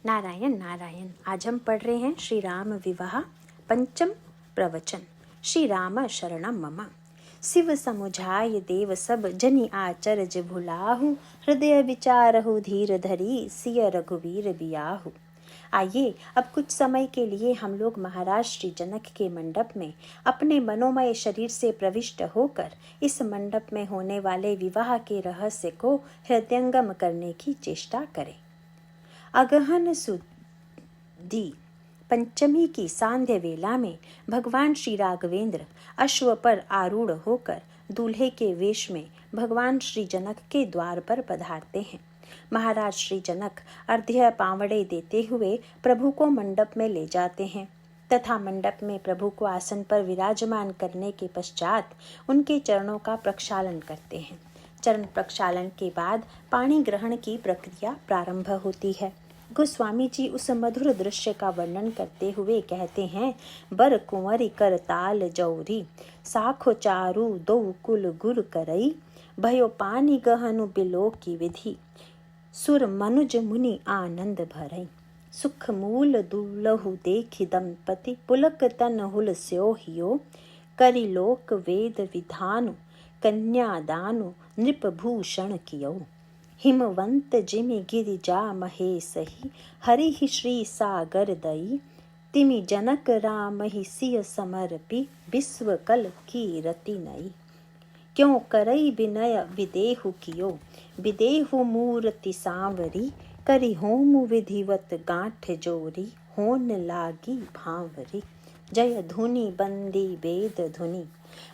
नारायण नारायण। आज हम पढ़ रहे हैं श्री राम विवाह पंचम प्रवचन। श्री राम शरणम मम। शिव समुझाय देव सब जनि आचरज भुलाहु, हृदय विचारहु धीर धरी सिय रघुवीर बियाहु। आइए अब कुछ समय के लिए हम लोग महाराज श्री जनक के मंडप में अपने मनोमय शरीर से प्रविष्ट होकर इस मंडप में होने वाले विवाह के रहस्य को हृदयंगम करने की चेष्टा करें। अगहन सुदी पंचमी की सांध्य वेला में भगवान श्री राघवेंद्र अश्व पर आरूढ़ होकर दूल्हे के वेश में भगवान श्री जनक के द्वार पर पधारते हैं। महाराज श्री जनक अर्घ्य पावड़े देते हुए प्रभु को मंडप में ले जाते हैं तथा मंडप में प्रभु को आसन पर विराजमान करने के पश्चात उनके चरणों का प्रक्षालन करते हैं। चरण प्रक्षालन के बाद पानी ग्रहण की प्रक्रिया प्रारंभ होती है। गोस्वामी जी उस मधुर दृश्य का वर्णन करते हुए कहते हैं, बर कुंवरी कर ताल जौरी, साखो चारू दो कुल गुर करई, भयो पानी गहनु बिलो की विधि, सुर मनुज मुनि आनंद भरई। सुख मूल दुलहु देखि दंपति, पुलक तन हुल स्यो हियो, करि लोक वेद विधानु, कन्यादानु नृप भूषण कियो। हिमवंत जिमि गिरिजा महेशहि, हरि श्री सागर दई, तिमि जनक राम ही सिय समर्पि, विश्व कल की रति नई। क्यों करई विनय विदेहु कियो, विदेहु मूर्ति सांवरी, करि होम विधिवत गांठ जोरी, होन लागी भांवरी। जय धुनि बंदी वेद धुनि,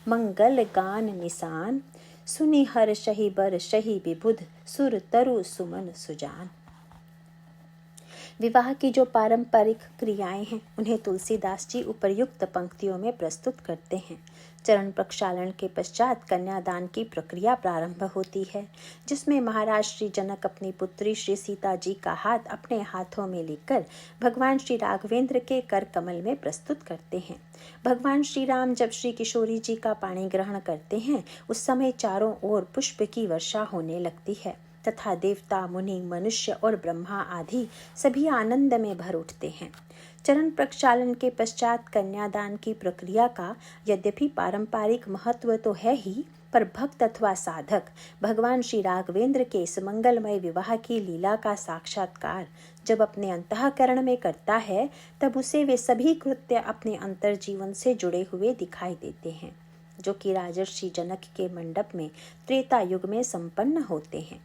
मंगल गान निशान, सुनि हर शही बर शही विबुध, सुर तरु सुमन सुजान। विवाह की जो पारंपरिक क्रियाएं हैं उन्हें तुलसीदास जी उपर्युक्त पंक्तियों में प्रस्तुत करते हैं। चरण प्रक्षालन के पश्चात कन्यादान की प्रक्रिया प्रारंभ होती है, जिसमें महाराज श्री जनक अपनी पुत्री श्री सीता जी का हाथ अपने हाथों में लेकर भगवान श्री राघवेंद्र के कर कमल में प्रस्तुत करते हैं। भगवान श्री राम जब श्री किशोरी जी का पाणी ग्रहण करते हैं उस समय चारों ओर पुष्प की वर्षा होने लगती है तथा देवता मुनि मनुष्य और ब्रह्मा आदि सभी आनंद में भर उठते हैं। चरण प्रक्षालन के पश्चात कन्यादान की प्रक्रिया का यद्यपि पारंपरिक महत्व तो है ही, पर भक्त अथवा साधक भगवान श्री राघवेंद्र के इस मंगलमय विवाह की लीला का साक्षात्कार जब अपने अंतःकरण में करता है तब उसे वे सभी कृत्य अपने अंतर जीवन से जुड़े हुए दिखाई देते हैं, जो कि राजर्षि जनक के मंडप में त्रेता युग में संपन्न होते हैं।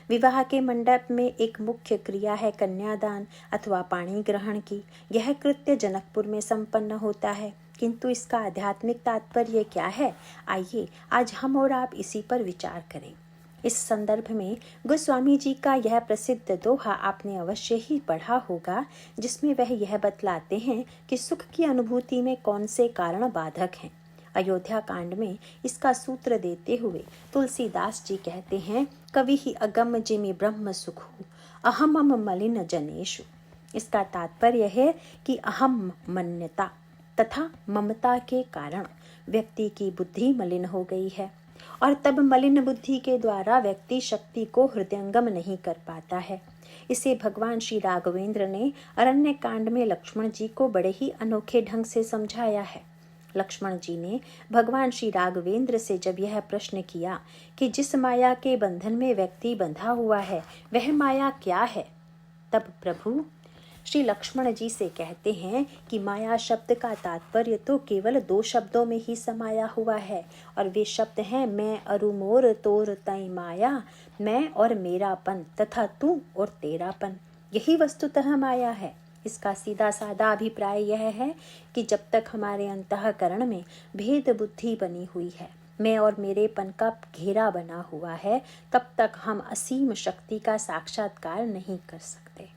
विवाह के मंडप में एक मुख्य क्रिया है कन्यादान अथवा पाणी ग्रहण की। यह कृत्य जनकपुर में संपन्न होता है, किंतु इसका आध्यात्मिक तात्पर्य क्या है, आइए आज हम और आप इसी पर विचार करें। इस संदर्भ में गोस्वामी जी का यह प्रसिद्ध दोहा आपने अवश्य ही पढ़ा होगा, जिसमें वह यह बतलाते हैं कि सुख की अनुभूति में कौन से कारण बाधक हैं। अयोध्या कांड में इसका सूत्र देते हुए तुलसीदास जी कहते हैं, कवि ही अगम जिमि ब्रह्म सुखु, अहमम मलिन जनेषु। इसका तात्पर्य है कि अहम मन्यता तथा ममता के कारण व्यक्ति की बुद्धि मलिन हो गई है और तब मलिन बुद्धि के द्वारा व्यक्ति शक्ति को हृदयंगम नहीं कर पाता है। इसे भगवान श्री राघवेंद्र ने अरण्य कांड में लक्ष्मण जी को बड़े ही अनोखे ढंग से समझाया है। लक्ष्मण जी ने भगवान श्री राघवेंद्र से जब यह प्रश्न किया कि जिस माया के बंधन में व्यक्ति बंधा हुआ है वह माया क्या है, तब प्रभु श्री लक्ष्मण जी से कहते हैं कि माया शब्द का तात्पर्य तो केवल दो शब्दों में ही समाया हुआ है और वे शब्द हैं मैं अरु मोर तोर तई माया, मैं और मेरापन तथा तू और तेरापन। यही वस्तुतः माया है। इसका सीधा साधा अभिप्राय यह है कि जब तक हमारे अंतःकरण में भेद बुद्धि बनी हुई है, मैं और मेरेपन का घेरा बना हुआ है, तब तक हम असीम शक्ति का साक्षात्कार नहीं कर सकते।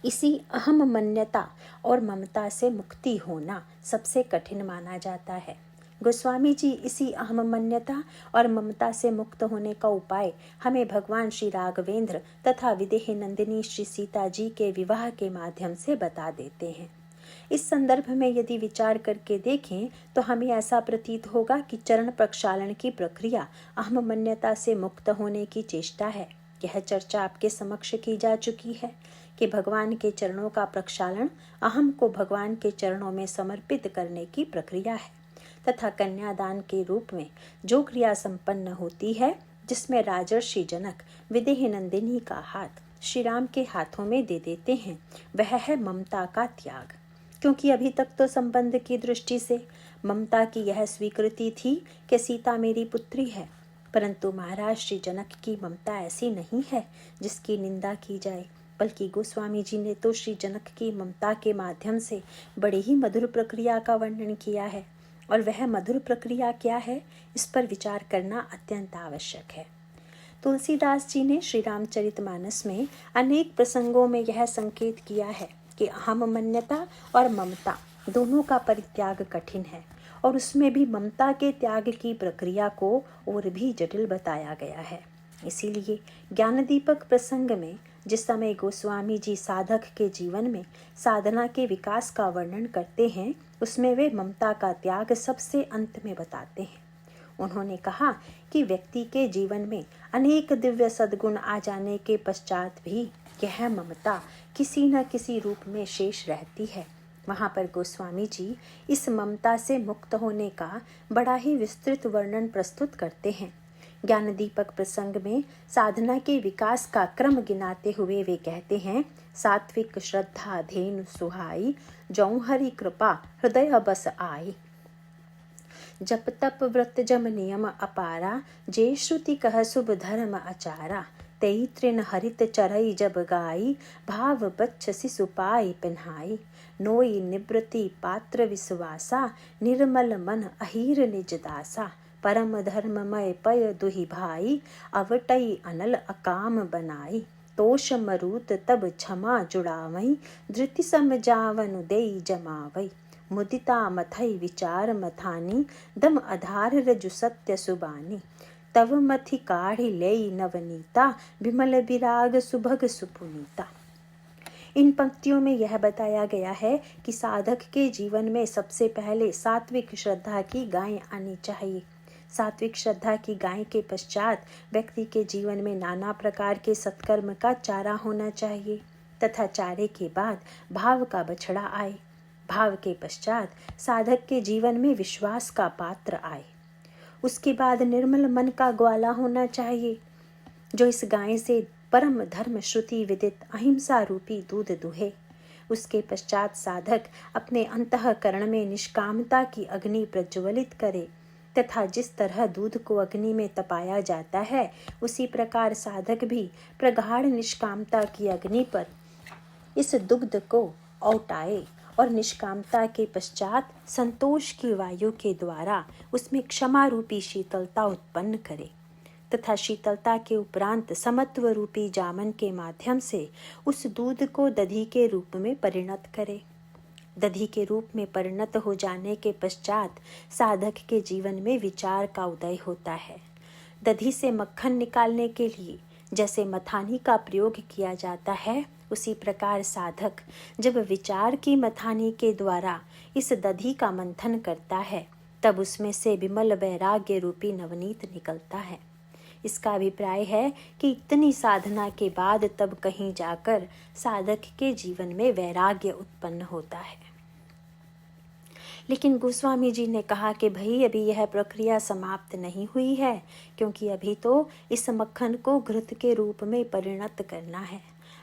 इसी अहम मान्यता और ममता से मुक्ति होना सबसे कठिन माना जाता है। गोस्वामी जी इसी अहम मान्यता और ममता से मुक्त होने का उपाय हमें भगवान श्री राघवेंद्र तथा विदेह नंदिनी श्री सीता जी के विवाह के माध्यम से बता देते हैं। इस संदर्भ में यदि विचार करके देखें तो हमें ऐसा प्रतीत होगा कि चरण प्रक्षालन की प्रक्रिया अहम मान्यता से मुक्त होने की चेष्टा है, यह चर्चा आपके समक्ष की जा चुकी है कि भगवान के चरणों का प्रक्षालन अहम को भगवान के चरणों में समर्पित करने की प्रक्रिया है तथा कन्यादान के रूप में जो क्रिया संपन्न होती है, जिसमें राजर्षि जनक विदेह नंदिनी का हाथ श्री राम के हाथों में दे देते हैं, वह है ममता का त्याग। क्योंकि अभी तक तो संबंध की दृष्टि से ममता की यह स्वीकृति थी कि सीता मेरी पुत्री है, परंतु महाराज श्री जनक की ममता ऐसी नहीं है जिसकी निंदा की जाए, बल्कि गोस्वामी जी ने तो श्री जनक की ममता के माध्यम से बड़ी ही मधुर प्रक्रिया का वर्णन किया है। और वह मधुर प्रक्रिया क्या है, इस पर विचार करना अत्यंत आवश्यक है। तुलसीदास जी ने श्री रामचरितमानस में अनेक प्रसंगों में यह संकेत किया है कि अहम मन्यता और ममता दोनों का परित्याग कठिन है, और उसमें भी ममता के त्याग की प्रक्रिया को और भी जटिल बताया गया है। इसीलिए ज्ञानदीपक प्रसंग में जिस समय गोस्वामी जी साधक के जीवन में साधना के विकास का वर्णन करते हैं, उसमें वे ममता का त्याग सबसे अंत में बताते हैं। उन्होंने कहा कि व्यक्ति के जीवन में अनेक दिव्य सद्गुण आ जाने के पश्चात भी यह ममता किसी न किसी रूप में शेष रहती है। वहाँ पर गोस्वामी जी इस ममता से मुक्त होने का बड़ा ही विस्तृत वर्णन प्रस्तुत करते हैं। ज्ञानदीपक प्रसंग में साधना के विकास का क्रम गिनाते हुए वे कहते हैं, सात्विक श्रद्धा धेनु सुहाई, जौ हरि कृपा हृदय बस आई। जप तप व्रत जम नियम अपारा, जे श्रुति कह शुभ धर्म आचारा। तेई तृण हरित चरई जब गाई, भाव बच्छ शिशु पाई पिन्हाई। नोई निवृत्ति पात्र विश्वासा, निर्मल मन अहीर निज दासा। परम धर्ममय पय दुहि भाई, अवटई अनल अकाम बनाई। तोष मरूत तब क्षमा जुड़ावई, धृति सम जावन देई जमावई। मुदिता मथई विचार मथानी, दम आधार रजु सत्य सुबानी। तव मथि काढ़ी लेई नवनीता, विमल विराग सुभग सुपुनीता। इन पंक्तियों में यह बताया गया है कि साधक के जीवन में सबसे पहले सात्विक श्रद्धा की गाय आनी चाहिए। सात्विक श्रद्धा की गाय के पश्चात व्यक्ति के जीवन में नाना प्रकार के सत्कर्म का चारा होना चाहिए तथा चारे के बाद भाव का बछड़ा आए। भाव के पश्चात साधक के जीवन में विश्वास का पात्र आए। उसके बाद निर्मल मन का ग्वाला होना चाहिए, जो इस गाय से परम धर्म श्रुति विदित अहिंसा रूपी दूध दुहे। उसके पश्चात साधक अपने अंतःकरण में निष्कामता की अग्नि प्रज्वलित करे तथा जिस तरह दूध को अग्नि में तपाया जाता है, उसी प्रकार साधक भी प्रगाढ़ निष्कामता की अग्नि पर इस दुग्ध को औटाए और निष्कामता के पश्चात संतोष की वायु के द्वारा उसमें क्षमा रूपी शीतलता उत्पन्न करे तथा शीतलता के उपरांत समत्व रूपी जामन के माध्यम से उस दूध को दधी के रूप में परिणत करे। दधी के रूप में परिणत हो जाने के पश्चात साधक के जीवन में विचार का उदय होता है। दधी से मक्खन निकालने के लिए जैसे मथानी का प्रयोग किया जाता है, उसी प्रकार साधक जब विचार की मथानी के द्वारा इस दधी का मंथन करता है, तब उसमें से विमल वैराग्य रूपी नवनीत निकलता है। इसका अभिप्राय है कि इतनी साधना के बाद तब कहीं जाकर साधक के जीवन में वैराग्य उत्पन्न होता है। लेकिन गोस्वामी जी ने कहा कि भाई अभी यह प्रक्रिया समाप्त नहीं हुई है, क्योंकि अभी तो इस मक्खन को घृत के रूप में परिणत करना है।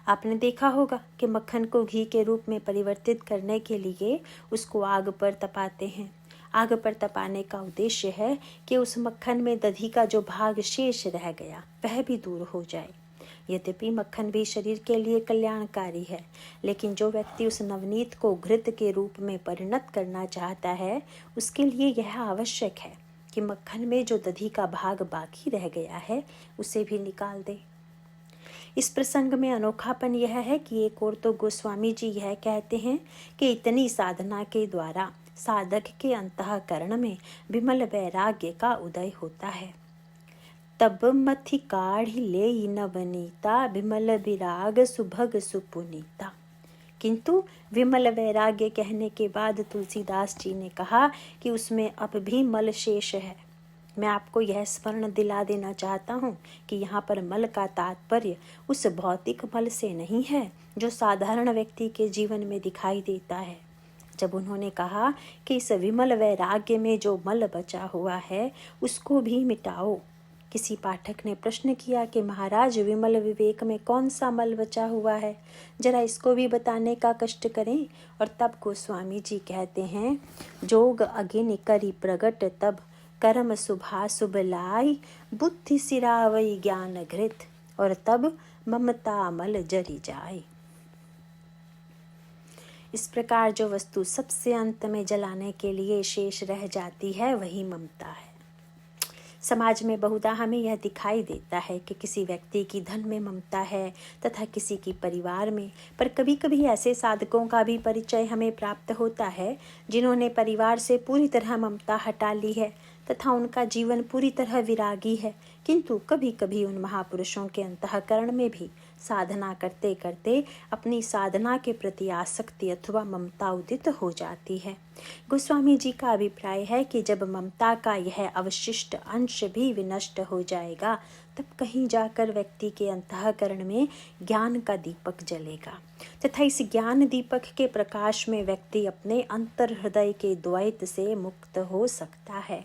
आपने देखा होगा कि मक्खन को घी के रूप में परिवर्तित करने के लिए उसको आग पर तपाते हैं। आग पर तपाने का उद्देश्य है कि उस मक्खन में दधी का जो भाग शेष रह गया वह भी दूर हो जाए। यद्यपि मक्खन भी शरीर के लिए कल्याणकारी है, लेकिन जो व्यक्ति उस नवनीत को घृत के रूप में परिणत करना चाहता है, उसके लिए यह आवश्यक है कि मक्खन में जो दधी का भाग बाकी रह गया है उसे भी निकाल दे। इस प्रसंग में अनोखापन यह है कि एक और तो गोस्वामी जी यह कहते हैं कि इतनी साधना के द्वारा साधक के अंतःकरण में विमल वैराग्य का उदय होता है। तब मथि काढ़ी लेई नवनीता, विमल विराग सुभग सुपुनीता। किंतु विमल वैराग्य कहने के बाद तुलसीदास जी ने कहा कि उसमें अब भी मल शेष है। मैं आपको यह स्मरण दिला देना चाहता हूँ कि यहाँ पर मल का तात्पर्य उस भौतिक मल से नहीं है जो साधारण व्यक्ति के जीवन में दिखाई देता है। जब उन्होंने कहा कि इस विमल वैराग्य में जो मल बचा हुआ है उसको भी मिटाओ, किसी पाठक ने प्रश्न किया कि महाराज, विमल विवेक में कौन सा मल बचा हुआ है, जरा इसको भी बताने का कष्ट करें। और तब गोस्वामी जी कहते हैं, जोग अगिन करी प्रगट तब कर्म शुभा शुभ लाई, बुद्धि सिरावई ज्ञान घृत और तब ममता मल जरी जाए। इस प्रकार जो वस्तु सबसे अंत में जलाने के लिए शेष रह जाती है वही ममता है। समाज में बहुधा हमें यह दिखाई देता है कि किसी व्यक्ति की धन में ममता है तथा किसी की परिवार में, पर कभी कभी ऐसे साधकों का भी परिचय हमें प्राप्त होता है जिन्होंने परिवार से पूरी तरह ममता हटा ली है तथा उनका जीवन पूरी तरह विरागी है, किंतु कभी कभी उन महापुरुषों के अंतःकरण में भी साधना करते करते अपनी साधना के प्रति आसक्ति अथवा ममता उदित हो जाती है। गोस्वामी जी का अभिप्राय है कि जब ममता का यह अवशिष्ट अंश भी विनष्ट हो जाएगा तब कहीं जाकर व्यक्ति के अंतःकरण में ज्ञान का दीपक जलेगा तथा इस ज्ञान दीपक के प्रकाश में व्यक्ति अपने अंतर हृदय के द्वैत से मुक्त हो सकता है।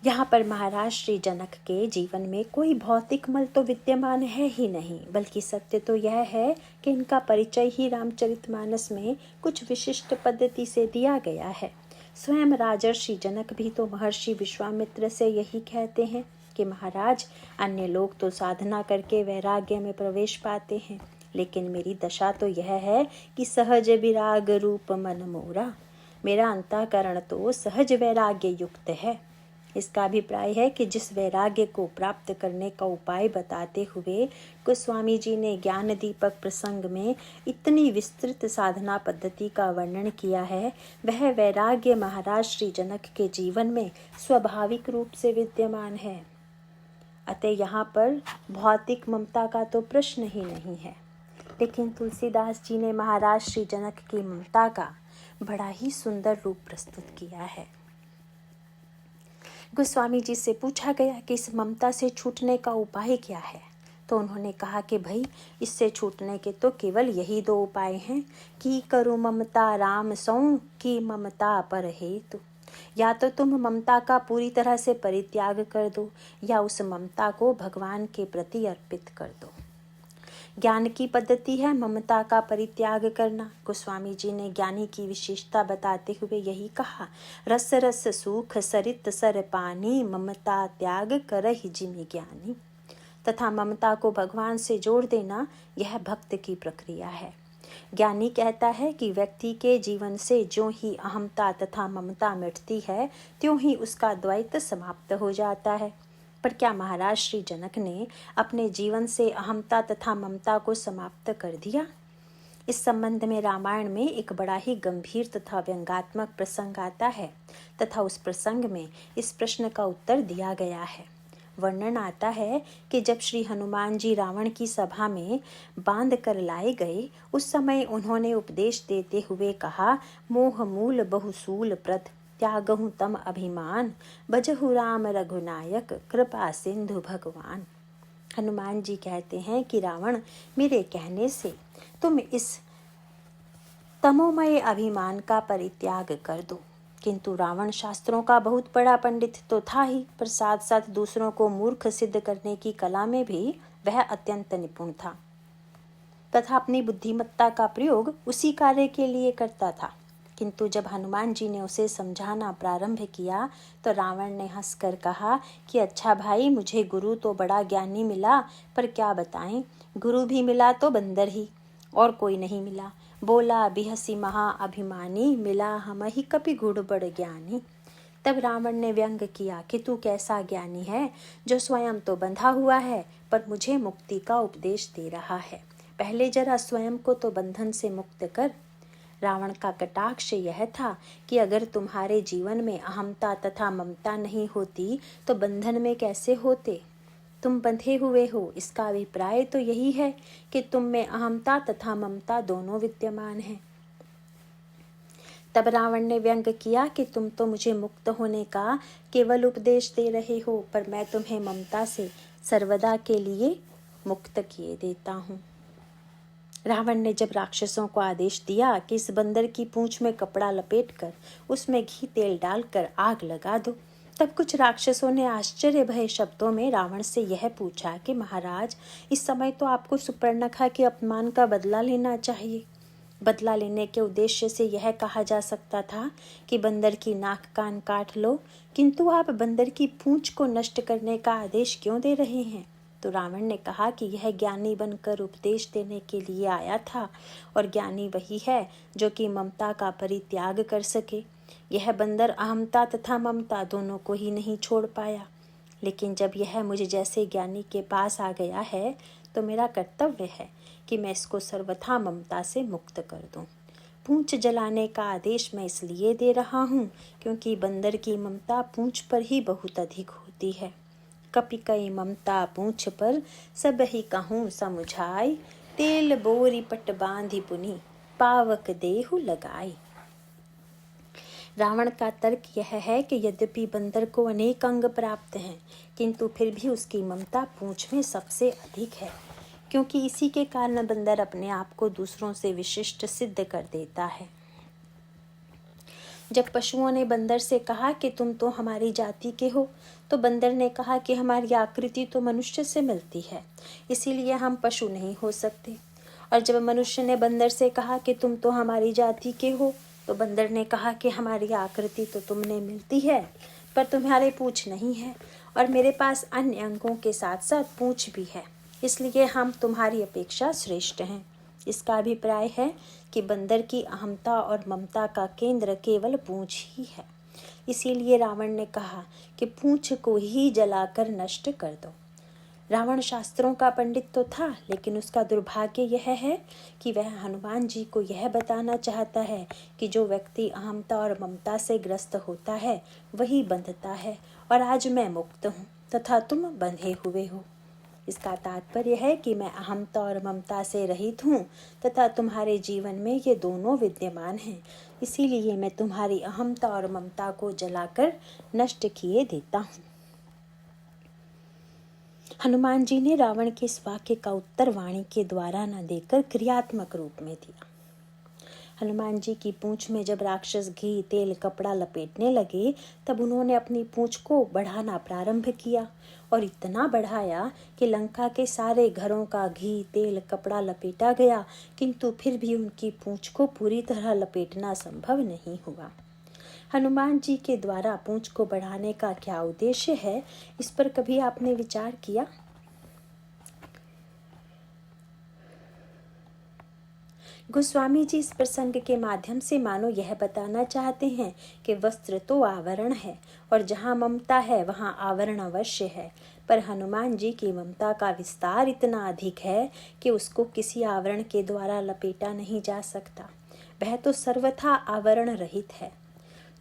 यहाँ पर महाराज श्री जनक के जीवन में कोई भौतिक मल तो विद्यमान है ही नहीं, बल्कि सत्य तो यह है कि इनका परिचय ही रामचरितमानस में कुछ विशिष्ट पद्धति से दिया गया है। स्वयं राजर्षि जनक भी तो महर्षि विश्वामित्र से यही कहते हैं कि महाराज, अन्य लोग तो साधना करके वैराग्य में प्रवेश पाते हैं, लेकिन मेरी दशा तो यह है कि सहज विराग रूप मन मोरा, मेरा अंतःकरण तो सहज वैराग्य युक्त है। इसका अभिप्राय है कि जिस वैराग्य को प्राप्त करने का उपाय बताते हुए गोस्वामी जी ने ज्ञान दीपक प्रसंग में इतनी विस्तृत साधना पद्धति का वर्णन किया है, वह वैराग्य महाराज श्री जनक के जीवन में स्वाभाविक रूप से विद्यमान है। अतः यहाँ पर भौतिक ममता का तो प्रश्न ही नहीं है। लेकिन तुलसीदास जी ने महाराज श्री जनक की ममता का बड़ा ही सुंदर रूप प्रस्तुत किया है। गोस्वामी जी से पूछा गया कि इस ममता से छूटने का उपाय क्या है, तो उन्होंने कहा कि भाई, इससे छूटने के तो केवल यही दो उपाय हैं कि करूँ ममता राम सौ की ममता पर हेतु। या तो तुम ममता का पूरी तरह से परित्याग कर दो या उस ममता को भगवान के प्रति अर्पित कर दो। ज्ञान की पद्धति है ममता का परित्याग करना। गोस्वामी जी ने ज्ञानी की विशेषता बताते हुए यही कहा, रस रस सूख सरित सर पानी, ममता त्याग करहि जिमि ज्ञानी। तथा ममता को भगवान से जोड़ देना यह भक्त की प्रक्रिया है। ज्ञानी कहता है कि व्यक्ति के जीवन से जो ही अहमता तथा ममता मिटती है त्यों ही उसका द्वैत समाप्त हो जाता है। पर क्या महाराज श्री जनक ने अपने जीवन से अहमता तथा ममता को समाप्त कर दिया? इस संबंध में रामायण में एक बड़ा ही गंभीर तथा व्यंग्यात्मक प्रसंग आता है तथा उस प्रसंग में इस प्रश्न का उत्तर दिया गया है। वर्णन आता है कि जब श्री हनुमान जी रावण की सभा में बांध कर लाए गए, उस समय उन्होंने उपदेश देते हुए कहा, मोह मूल बहुसूल प्रद, त्यागहु तम अभिमान, बजहु राम रघुनायक, कृपा सिंधु भगवान। हनुमान जी कहते हैं कि रावण, मेरे कहने से तुम इस तमोमय अभिमान का परित्याग कर दो। किंतु रावण शास्त्रों का बहुत बड़ा पंडित तो था ही, पर साथ साथ दूसरों को मूर्ख सिद्ध करने की कला में भी वह अत्यंत निपुण था तथा अपनी बुद्धिमत्ता का प्रयोग उसी कार्य के लिए करता था। किंतु जब हनुमान जी ने उसे समझाना प्रारंभ किया तो रावण ने हंसकर कहा कि अच्छा भाई, मुझे गुरु तो बड़ा ज्ञानी मिला, पर क्या बताएं, गुरु भी मिला तो बंदर ही, और कोई नहीं मिला। बोला बिहसी महा अभिमानी, मिला हम ही कपि गुड़ बड़ ज्ञानी। तब रावण ने व्यंग किया कि तू कैसा ज्ञानी है जो स्वयं तो बंधा हुआ है पर मुझे मुक्ति का उपदेश दे रहा है। पहले जरा स्वयं को तो बंधन से मुक्त कर। रावण का कटाक्ष यह था कि अगर तुम्हारे जीवन में अहमता तथा ममता नहीं होती तो बंधन में कैसे होते? तुम बंधे हुए हो, इसका अभिप्राय तो यही है कि तुम में अहमता तथा ममता दोनों विद्यमान हैं। तब रावण ने व्यंग किया कि तुम तो मुझे मुक्त होने का केवल उपदेश दे रहे हो, पर मैं तुम्हें ममता से सर्वदा के लिए मुक्त किए देता हूँ। रावण ने जब राक्षसों को आदेश दिया कि इस बंदर की पूंछ में कपड़ा लपेटकर उसमें घी तेल डालकर आग लगा दो, तब कुछ राक्षसों ने आश्चर्य भरे शब्दों में रावण से यह पूछा कि महाराज, इस समय तो आपको सुपर्णखा के अपमान का बदला लेना चाहिए। बदला लेने के उद्देश्य से यह कहा जा सकता था कि बंदर की नाक कान काट लो, किंतु आप बंदर की पूंछ को नष्ट करने का आदेश क्यों दे रहे हैं? तो रावण ने कहा कि यह ज्ञानी बनकर उपदेश देने के लिए आया था, और ज्ञानी वही है जो कि ममता का परित्याग कर सके। यह बंदर अहमता तथा ममता दोनों को ही नहीं छोड़ पाया, लेकिन जब यह मुझे जैसे ज्ञानी के पास आ गया है तो मेरा कर्तव्य है कि मैं इसको सर्वथा ममता से मुक्त कर दूं। पूंछ जलाने का आदेश मैं इसलिए दे रहा हूँ क्योंकि बंदर की ममता पूंछ पर ही बहुत अधिक होती है। कपि कई ममता पूंछ पर, सब ही कहूँ समुझाई, तेल बोरी पट बांधी पुनि, पावक देहु लगाई। रावण का तर्क यह है कि यद्यपि बंदर को अनेक अंग प्राप्त हैं, किंतु फिर भी उसकी ममता पूंछ में सबसे अधिक है, क्योंकि इसी के कारण बंदर अपने आप को दूसरों से विशिष्ट सिद्ध कर देता है। जब पशुओं ने बंदर से कहा कि तुम तो हमारी जाति के हो, तो बंदर ने कहा कि हमारी आकृति तो मनुष्य से मिलती है, इसीलिए हम पशु नहीं हो सकते। और जब मनुष्य ने बंदर से कहा कि तुम तो हमारी जाति के हो, तो बंदर ने कहा कि हमारी आकृति तो तुमने मिलती है, पर तुम्हारे पूंछ नहीं है, और मेरे पास अन्य अंगों के साथ साथ पूंछ भी है, इसलिए हम तुम्हारी अपेक्षा श्रेष्ठ हैं। इसका अभिप्राय है कि बंदर की अहमता और ममता का केंद्र केवल पूंछ ही है। इसीलिए रावण ने कहा कि पूंछ को ही जलाकर नष्ट कर दो। रावण शास्त्रों का पंडित तो था, लेकिन उसका दुर्भाग्य यह है कि वह हनुमान जी को यह बताना चाहता है कि जो व्यक्ति अहमता और ममता से ग्रस्त होता है वही बंधता है, और आज मैं मुक्त हूँ तथा तुम बंधे हुए हो। इसका तात्पर्य है कि मैं अहमता और ममता से रहित हूँ तथा तुम्हारे जीवन में ये दोनों विद्यमान हैं, इसीलिए मैं तुम्हारी अहमता और ममता को जलाकर नष्ट किए देता हूँ। हनुमान जी ने रावण के इस वाक्य का उत्तर वाणी के द्वारा न देकर क्रियात्मक रूप में दिया। हनुमान जी की पूंछ में जब राक्षस घी तेल कपड़ा लपेटने लगे, तब उन्होंने अपनी पूंछ को बढ़ाना प्रारंभ किया, और इतना बढ़ाया कि लंका के सारे घरों का घी तेल कपड़ा लपेटा गया, किंतु फिर भी उनकी पूंछ को पूरी तरह लपेटना संभव नहीं हुआ। हनुमान जी के द्वारा पूंछ को बढ़ाने का क्या उद्देश्य है, इस पर कभी आपने विचार किया? गोस्वामी जी इस प्रसंग के माध्यम से मानो यह बताना चाहते हैं कि वस्त्र तो आवरण है, और जहाँ ममता है वहाँ आवरण अवश्य है, पर हनुमान जी की ममता का विस्तार इतना अधिक है कि उसको किसी आवरण के द्वारा लपेटा नहीं जा सकता। वह तो सर्वथा आवरण रहित है।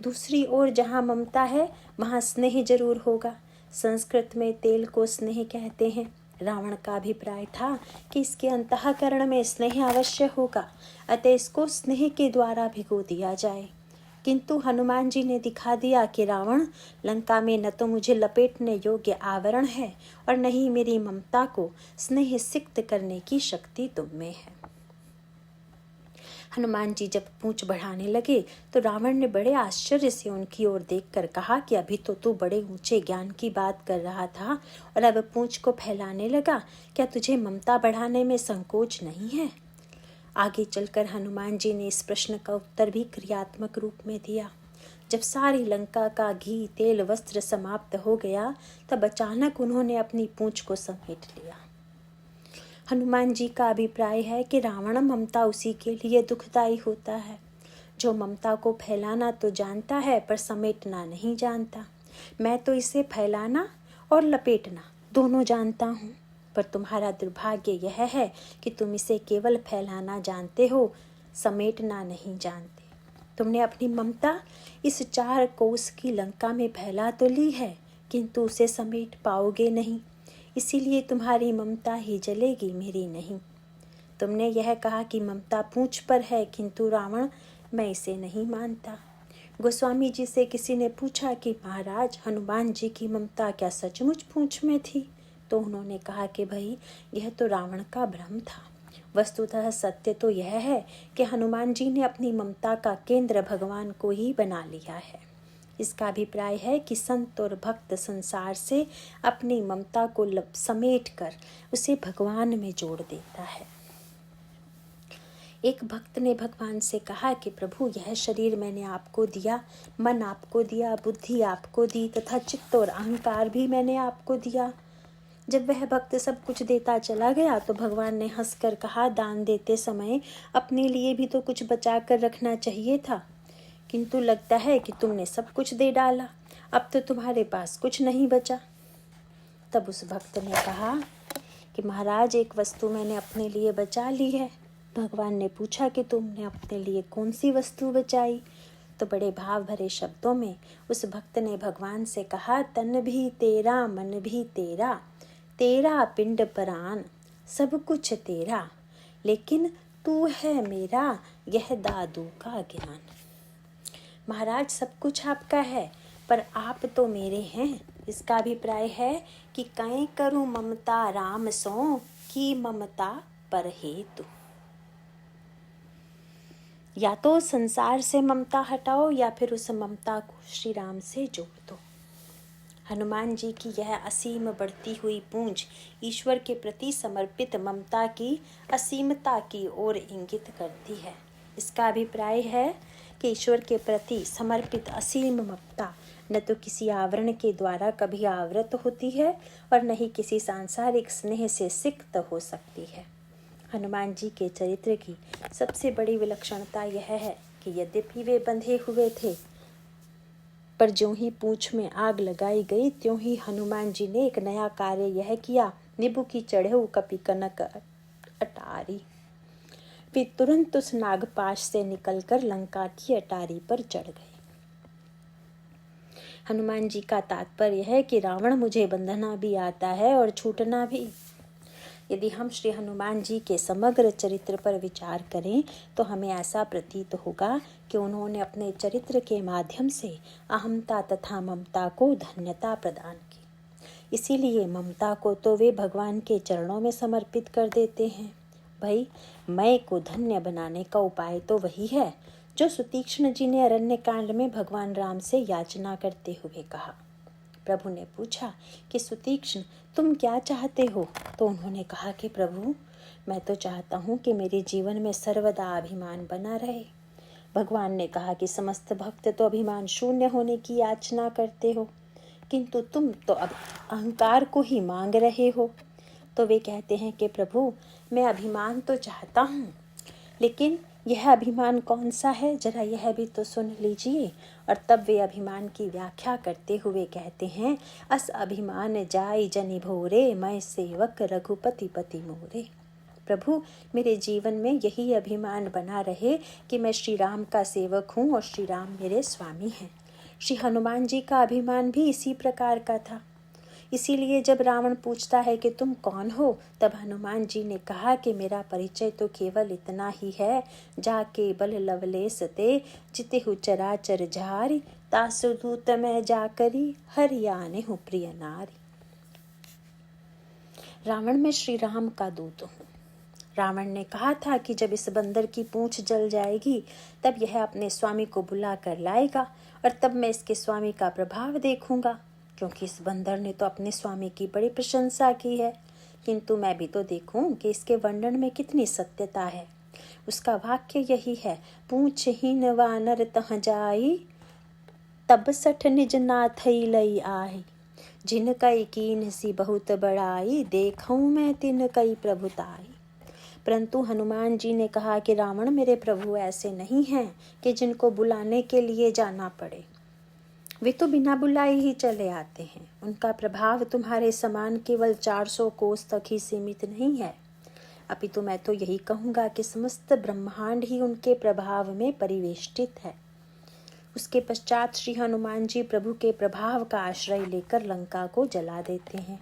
दूसरी ओर जहाँ ममता है वहाँ स्नेह जरूर होगा। संस्कृत में तेल को स्नेह कहते हैं। रावण का अभिप्राय था कि इसके अंतःकरण में स्नेह अवश्य होगा, अतः इसको स्नेह के द्वारा भिगो दिया जाए। किंतु हनुमान जी ने दिखा दिया कि रावण, लंका में न तो मुझे लपेटने योग्य आवरण है और न ही मेरी ममता को स्नेह सिक्त करने की शक्ति तुम में है। हनुमान जी जब पूंछ बढ़ाने लगे तो रावण ने बड़े आश्चर्य से उनकी ओर देखकर कहा कि अभी तो तू बड़े ऊंचे ज्ञान की बात कर रहा था और अब पूंछ को फैलाने लगा, क्या तुझे ममता बढ़ाने में संकोच नहीं है? आगे चलकर हनुमान जी ने इस प्रश्न का उत्तर भी क्रियात्मक रूप में दिया। जब सारी लंका का घी तेल वस्त्र समाप्त हो गया, तब अचानक उन्होंने अपनी पूंछ को समेट लिया। हनुमान जी का अभिप्राय है कि रावण ममता उसी के लिए दुखदायी होता है जो ममता को फैलाना तो जानता है पर समेटना नहीं जानता। मैं तो इसे फैलाना और लपेटना दोनों जानता हूँ, पर तुम्हारा दुर्भाग्य यह है कि तुम इसे केवल फैलाना जानते हो, समेटना नहीं जानते। तुमने अपनी ममता इस 4 कोस की लंका में फैला तो ली है, किंतु उसे समेट पाओगे नहीं, इसीलिए तुम्हारी ममता ही जलेगी, मेरी नहीं। तुमने यह कहा कि ममता पूंछ पर है, किंतु रावण मैं इसे नहीं मानता। गोस्वामी जी से किसी ने पूछा कि महाराज, हनुमान जी की ममता क्या सचमुच पूंछ में थी? तो उन्होंने कहा कि भाई, यह तो रावण का भ्रम था। वस्तुतः सत्य तो यह है कि हनुमान जी ने अपनी ममता का केंद्र भगवान को ही बना लिया है। इसका अभिप्राय है कि संत और भक्त संसार से अपनी ममता को समेट कर उसे भगवान में जोड़ देता है। एक भक्त ने भगवान से कहा कि प्रभु, यह शरीर मैंने आपको दिया, मन आपको दिया, बुद्धि आपको दी तथा चित्त और अहंकार भी मैंने आपको दिया। जब वह भक्त सब कुछ देता चला गया तो भगवान ने हंसकर कहा, दान देते समय अपने लिए भी तो कुछ बचा कर रखना चाहिए था, किंतु लगता है कि तुमने सब कुछ दे डाला, अब तो तुम्हारे पास कुछ नहीं बचा। तब उस भक्त ने कहा कि महाराज, एक वस्तु मैंने अपने लिए बचा ली है। भगवान ने पूछा कि तुमने अपने लिए कौन सी वस्तु बचाई? तो बड़े भाव भरे शब्दों में उस भक्त ने भगवान से कहा, तन भी तेरा, मन भी तेरा, तेरा पिंड प्राण, सब कुछ तेरा, लेकिन तू है मेरा, यह दादू का ज्ञान। महाराज, सब कुछ आपका है, पर आप तो मेरे हैं। इसका अभिप्राय है कि कहीं करूं ममता राम सो, की ममता पर हेतु। या तो संसार से ममता हटाओ या फिर उस ममता को श्री राम से जोड़ दो। हनुमान जी की यह असीम बढ़ती हुई पूंछ ईश्वर के प्रति समर्पित ममता की असीमता की ओर इंगित करती है। इसका अभिप्राय है कि ईश्वर के प्रति समर्पित असीम ममता न तो किसी आवरण के द्वारा कभी आवृत होती है और न ही किसी सांसारिक स्नेह से सिक्त हो सकती है। हनुमान जी के चरित्र की सबसे बड़ी विलक्षणता यह है कि यद्यपि वे बंधे हुए थे, पर ज्यों ही पूंछ में आग लगाई गई त्यों ही हनुमान जी ने एक नया कार्य यह किया, निबु की चढ़ेऊ कपि कनक अटारी। वे तुरंत उस नागपाश से निकलकर लंका की अटारी पर चढ़ गए। हनुमान जी का तात्पर्य है कि रावण मुझे बंधना भी आता है और छूटना भी। यदि हम श्री हनुमान जी के समग्र चरित्र पर विचार करें तो हमें ऐसा प्रतीत होगा कि उन्होंने अपने चरित्र के माध्यम से अहमता तथा ममता को धन्यता प्रदान की। इसीलिए ममता को तो वे भगवान के चरणों में समर्पित कर देते हैं। भाई, मैं को धन्य बनाने का उपाय तो वही है जो सुतीक्ष्ण जी ने अरण्य कांड में भगवान राम से याचना करते हुए कहा। प्रभु ने पूछा कि सुतीक्ष्ण, तुम क्या चाहते हो? तो उन्होंने कहा कि प्रभु, मैं तो चाहता हूँ कि मेरे जीवन में सर्वदा अभिमान बना रहे। भगवान ने कहा कि समस्त भक्त तो अभिमान शून्य होने की याचना करते हो, किंतु तुम तो अब अहंकार को ही मांग रहे हो। तो वे कहते हैं कि प्रभु, मैं अभिमान तो चाहता हूँ, लेकिन यह अभिमान कौन सा है, जरा यह भी तो सुन लीजिए। और तब वे अभिमान की व्याख्या करते हुए कहते हैं, अस अभिमान जाय जनि भोरे, मैं सेवक रघुपति पति मोरे। प्रभु, मेरे जीवन में यही अभिमान बना रहे कि मैं श्री राम का सेवक हूँ और श्री राम मेरे स्वामी हैं। श्री हनुमान जी का अभिमान भी इसी प्रकार का था। इसीलिए जब रावण पूछता है कि तुम कौन हो, तब हनुमान जी ने कहा कि मेरा परिचय तो केवल इतना ही है, जाके बल लवलेस ते जितेहु चराचर झारी, तासु दूत मैं जाकरी हरियाणे हूँ प्रिय नारी। रावण में श्री राम का दूत हूँ। रावण ने कहा था कि जब इस बंदर की पूंछ जल जाएगी तब यह अपने स्वामी को बुला कर लाएगा और तब मैं इसके स्वामी का प्रभाव देखूंगा, क्योंकि इस बंदर ने तो अपने स्वामी की बड़ी प्रशंसा की है। किंतु मैं भी तो देखूं कि इसके वर्णन में कितनी सत्यता है। उसका वाक्य यही है, पूंछहीन वानर तह जाई, तब सठ निज नाथई लई आई, जिन कई कीन सी बहुत बड़ाई, देखूं मैं तिन कई प्रभुताई। परंतु हनुमान जी ने कहा कि रावण, मेरे प्रभु ऐसे नहीं हैं कि जिनको बुलाने के लिए जाना पड़े। वे तो बिना बुलाए ही चले आते हैं। उनका प्रभाव तुम्हारे समान केवल 400 कोस तक ही सीमित नहीं है, अपितु मैं तो यही कहूँगा कि समस्त ब्रह्मांड ही उनके प्रभाव में परिवेष्टित है। उसके पश्चात श्री हनुमान जी प्रभु के प्रभाव का आश्रय लेकर लंका को जला देते हैं।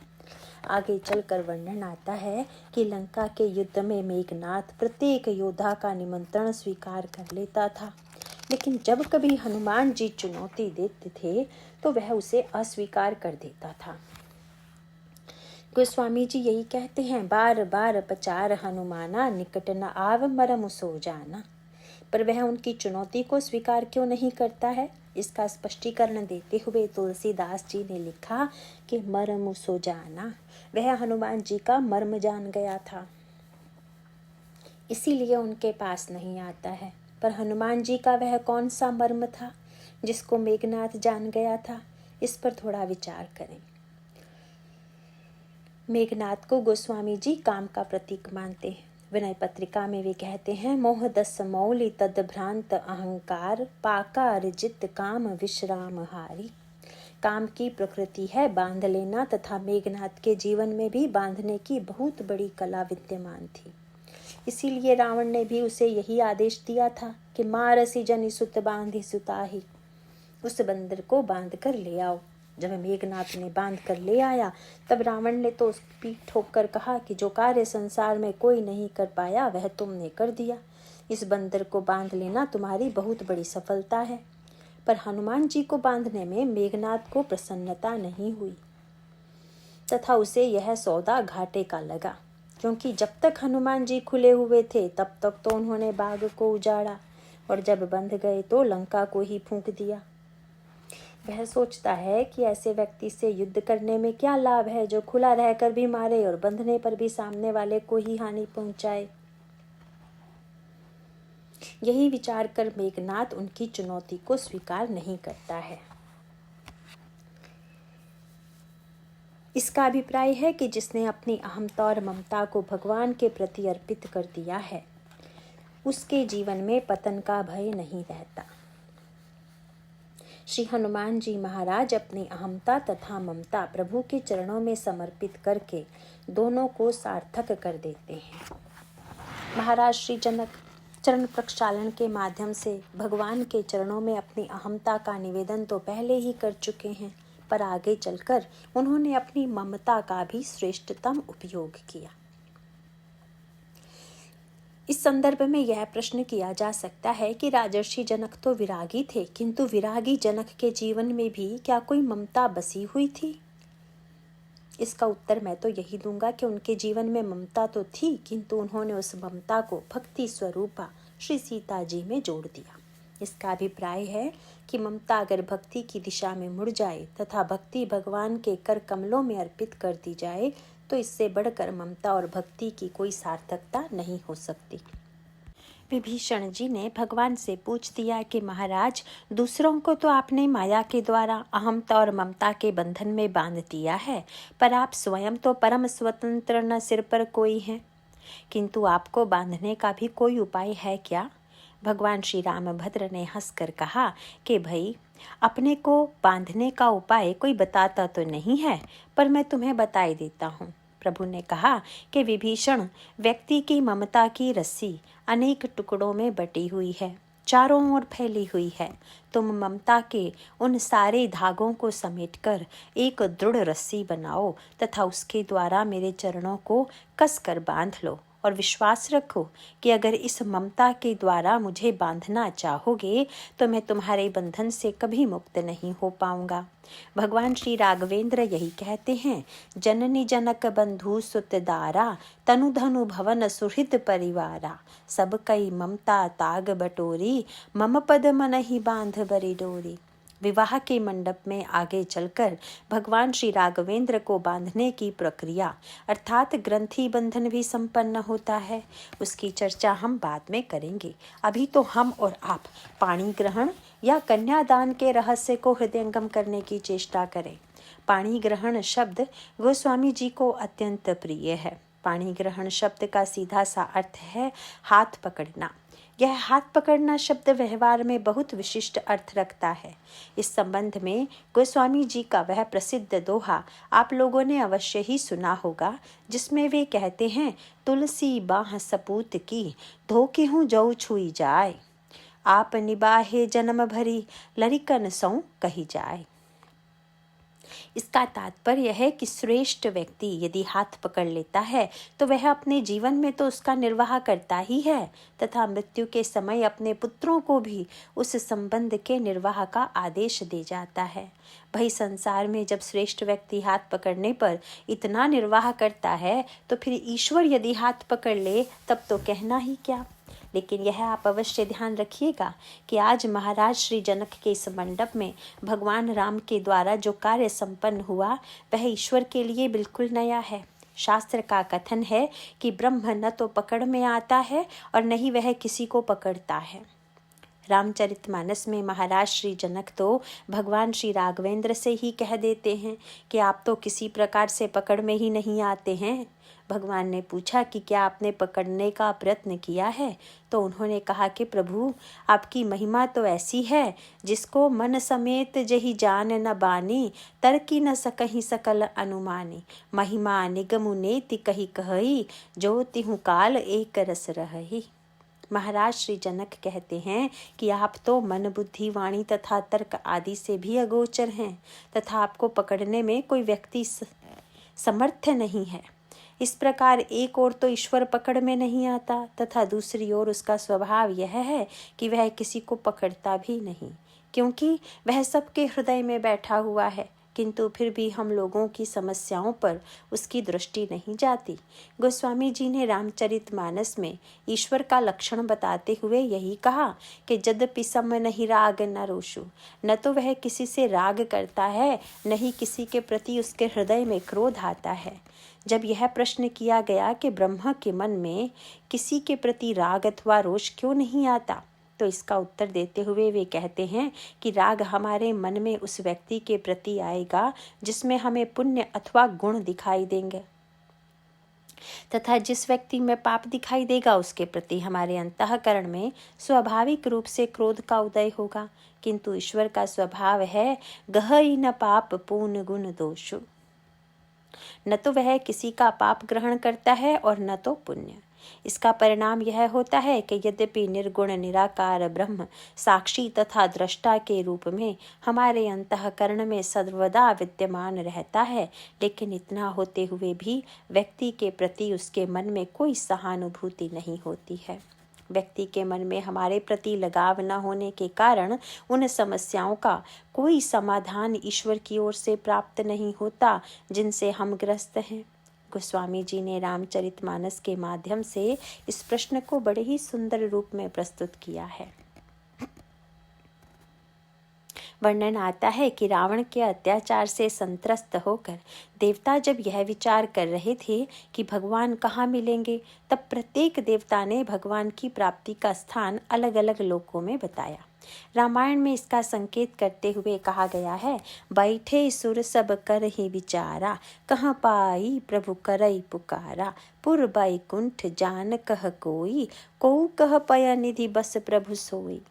आगे चलकर वर्णन आता है कि लंका के युद्ध में मेघनाथ प्रत्येक योद्धा का निमंत्रण स्वीकार कर लेता था लेकिन जब कभी हनुमान जी चुनौती देते थे तो वह उसे अस्वीकार कर देता था। गोस्वामी जी यही कहते हैं, बार बार पचार हनुमाना, निकट न आव मरम सो जाना। पर वह उनकी चुनौती को स्वीकार क्यों नहीं करता है, इसका स्पष्टीकरण देते हुए तुलसीदास जी ने लिखा कि मरम सो जाना, वह हनुमान जी का मर्म जान गया था, इसीलिए उनके पास नहीं आता है। पर हनुमान जी का वह कौन सा मर्म था जिसको मेघनाथ जान गया था, इस पर थोड़ा विचार करें। मेघनाथ को गोस्वामी जी काम का प्रतीक मानते हैं। विनय पत्रिका में वे कहते हैं, मोह दस मौलि तद भ्रांत अहंकार, पाकार जित काम विश्राम हारी। काम की प्रकृति है बांध लेना, तथा मेघनाथ के जीवन में भी बांधने की बहुत बड़ी कला विद्यमान थी। इसीलिए रावण ने भी उसे यही आदेश दिया था कि मारसी जनि सुत बांधि सुताही, उस बंदर को बांध कर ले आओ। जब मेघनाथ ने बांध कर ले आया तब रावण ने तो उसकी पीठ ठोककर कहा कि जो कार्य संसार में कोई नहीं कर पाया वह तुमने कर दिया, इस बंदर को बांध लेना तुम्हारी बहुत बड़ी सफलता है। पर हनुमान जी को बांधने में मेघनाथ को प्रसन्नता नहीं हुई तथा उसे यह सौदा घाटे का लगा, क्योंकि जब तक हनुमान जी खुले हुए थे तब तक तो उन्होंने बाग को उजाड़ा और जब बंध गए तो लंका को ही फूंक दिया। वह सोचता है कि ऐसे व्यक्ति से युद्ध करने में क्या लाभ है जो खुला रहकर भी मारे और बंधने पर भी सामने वाले को ही हानि पहुंचाए। यही विचार कर मेघनाथ उनकी चुनौती को स्वीकार नहीं करता है। इसका अभिप्राय है कि जिसने अपनी अहमता और ममता को भगवान के प्रति अर्पित कर दिया है उसके जीवन में पतन का भय नहीं रहता। श्री हनुमान जी महाराज अपनी अहमता तथा ममता प्रभु के चरणों में समर्पित करके दोनों को सार्थक कर देते हैं। महाराज श्री जनक चरण प्रक्षालन के माध्यम से भगवान के चरणों में अपनी अहमता का निवेदन तो पहले ही कर चुके हैं, पर आगे चलकर उन्होंने अपनी ममता का भी श्रेष्ठतम उपयोग किया। इस संदर्भ में यह प्रश्न किया जा सकता है कि राजर्षि जनक तो विरागी थे, किंतु विरागी जनक के जीवन में भी क्या कोई ममता बसी हुई थी? इसका उत्तर मैं तो यही दूंगा कि उनके जीवन में ममता तो थी, किंतु उन्होंने उस ममता को भक्ति स्वरूपा श्री सीता जी में जोड़ दिया। इसका अभिप्राय है कि ममता अगर भक्ति की दिशा में मुड़ जाए तथा भक्ति भगवान के कर कमलों में अर्पित कर दी जाए तो इससे बढ़कर ममता और भक्ति की कोई सार्थकता नहीं हो सकती। विभीषण जी ने भगवान से पूछ दिया कि महाराज, दूसरों को तो आपने माया के द्वारा अहमता और ममता के बंधन में बांध दिया है, पर आप स्वयं तो परम स्वतंत्र, न सिर पर कोई है, किंतु आपको बांधने का भी कोई उपाय है क्या? भगवान श्री रामभद्र ने हंसकर कहा कि भाई, अपने को बांधने का उपाय कोई बताता तो नहीं है, पर मैं तुम्हें बताई देता हूँ। प्रभु ने कहा कि विभीषण, व्यक्ति की ममता की रस्सी अनेक टुकड़ों में बटी हुई है, चारों ओर फैली हुई है। तुम ममता के उन सारे धागों को समेटकर एक दृढ़ रस्सी बनाओ तथा उसके द्वारा मेरे चरणों को कसकर बांध लो और विश्वास रखो कि अगर इस ममता के द्वारा मुझे बांधना चाहोगे तो मैं तुम्हारे बंधन से कभी मुक्त नहीं हो पाऊंगा। भगवान श्री राघवेंद्र यही कहते हैं, जननी जनक बंधु सुत दारा, तनु धनु भवन सुहृद परिवारा, सब कई ममता ताग बटोरी, मम पद मन ही बांध बरी डोरी। विवाह के मंडप में आगे चलकर भगवान श्री राघवेंद्र को बांधने की प्रक्रिया अर्थात ग्रंथि बंधन भी संपन्न होता है। उसकी चर्चा हम बाद में करेंगे। अभी तो हम और आप पाणी ग्रहण या कन्यादान के रहस्य को हृदयंगम करने की चेष्टा करें। पाणी ग्रहण शब्द गोस्वामी जी को अत्यंत प्रिय है। पाणी ग्रहण शब्द का सीधा सा अर्थ है हाथ पकड़ना। यह हाथ पकड़ना शब्द व्यवहार में बहुत विशिष्ट अर्थ रखता है। इस संबंध में गोस्वामी जी का वह प्रसिद्ध दोहा आप लोगों ने अवश्य ही सुना होगा, जिसमें वे कहते हैं, तुलसी बाह सपूत की, धोके हूँ जौ छुई जाए, आप निबाहे जन्म भरी, लरिकन सौ कही जाए। इसका तात्पर्य है कि श्रेष्ठ व्यक्ति यदि हाथ पकड़ लेता है तो वह अपने जीवन में तो उसका निर्वाह करता ही है तथा मृत्यु के समय अपने पुत्रों को भी उस संबंध के निर्वाह का आदेश दे जाता है। भाई संसार में जब श्रेष्ठ व्यक्ति हाथ पकड़ने पर इतना निर्वाह करता है तो फिर ईश्वर यदि हाथ पकड़ ले तब तो कहना ही क्या। लेकिन यह आप अवश्य ध्यान रखिएगा कि आज महाराज श्री जनक के इस मंडप में भगवान राम के द्वारा जो कार्य संपन्न हुआ वह ईश्वर के लिए बिल्कुल नया है। शास्त्र का कथन है कि ब्रह्म न तो पकड़ में आता है और न ही वह किसी को पकड़ता है। रामचरितमानस में महाराज श्री जनक तो भगवान श्री राघवेंद्र से ही कह देते हैं कि आप तो किसी प्रकार से पकड़ में ही नहीं आते हैं। भगवान ने पूछा कि क्या आपने पकड़ने का प्रयत्न किया है, तो उन्होंने कहा कि प्रभु आपकी महिमा तो ऐसी है जिसको मन समेत जही जान न बानी, तर्की न सकहि सकल अनुमानी, महिमा निगम नेति कही कहई, जो तिहु काल एक रस रहई। महाराज श्री जनक कहते हैं कि आप तो मन बुद्धि वाणी तथा तर्क आदि से भी अगोचर हैं तथा आपको पकड़ने में कोई व्यक्ति समर्थ नहीं है। इस प्रकार एक ओर तो ईश्वर पकड़ में नहीं आता तथा दूसरी ओर उसका स्वभाव यह है कि वह किसी को पकड़ता भी नहीं, क्योंकि वह सबके हृदय में बैठा हुआ है। किंतु फिर भी हम लोगों की समस्याओं पर उसकी दृष्टि नहीं जाती। गोस्वामी जी ने रामचरितमानस में ईश्वर का लक्षण बताते हुए यही कहा कि यद्यपि सम नहीं राग न रोषु, न तो वह किसी से राग करता है न ही किसी के प्रति उसके हृदय में क्रोध आता है। जब यह प्रश्न किया गया कि ब्रह्म के मन में किसी के प्रति राग अथवा रोष क्यों नहीं आता, तो इसका उत्तर देते हुए वे कहते हैं कि राग हमारे मन में उस व्यक्ति के प्रति आएगा जिसमें हमें पुण्य अथवा गुण दिखाई देंगे, तथा जिस व्यक्ति में पाप दिखाई देगा उसके प्रति हमारे अंतःकरण में स्वाभाविक रूप से क्रोध का उदय होगा। किंतु ईश्वर का स्वभाव है गहई न पाप पूर्ण गुण दोषु, न तो वह किसी का पाप ग्रहण करता है और न तो पुण्य। इसका परिणाम यह होता है कि यद्यपि निर्गुण निराकार ब्रह्म साक्षी तथा दृष्टा के रूप में हमारे अंतःकरण में सर्वदा विद्यमान रहता है, लेकिन इतना होते हुए भी व्यक्ति के प्रति उसके मन में कोई सहानुभूति नहीं होती है। व्यक्ति के मन में हमारे प्रति लगाव न होने के कारण उन समस्याओं का कोई समाधान ईश्वर की ओर से प्राप्त नहीं होता जिनसे हम ग्रस्त हैं। गोस्वामी जी ने रामचरितमानस के माध्यम से इस प्रश्न को बड़े ही सुंदर रूप में प्रस्तुत किया है। वर्णन आता है कि रावण के अत्याचार से संत्रस्त होकर देवता जब यह विचार कर रहे थे कि भगवान कहाँ मिलेंगे, तब प्रत्येक देवता ने भगवान की प्राप्ति का स्थान अलग अलग लोकों में बताया। रामायण में इसका संकेत करते हुए कहा गया है, बैठे सुर सब कर ही विचारा, कहाँ पाई प्रभु करई पुकारा, पुर बैकुंठ जान कह कोई, को कह पय निधि बस प्रभु सोई।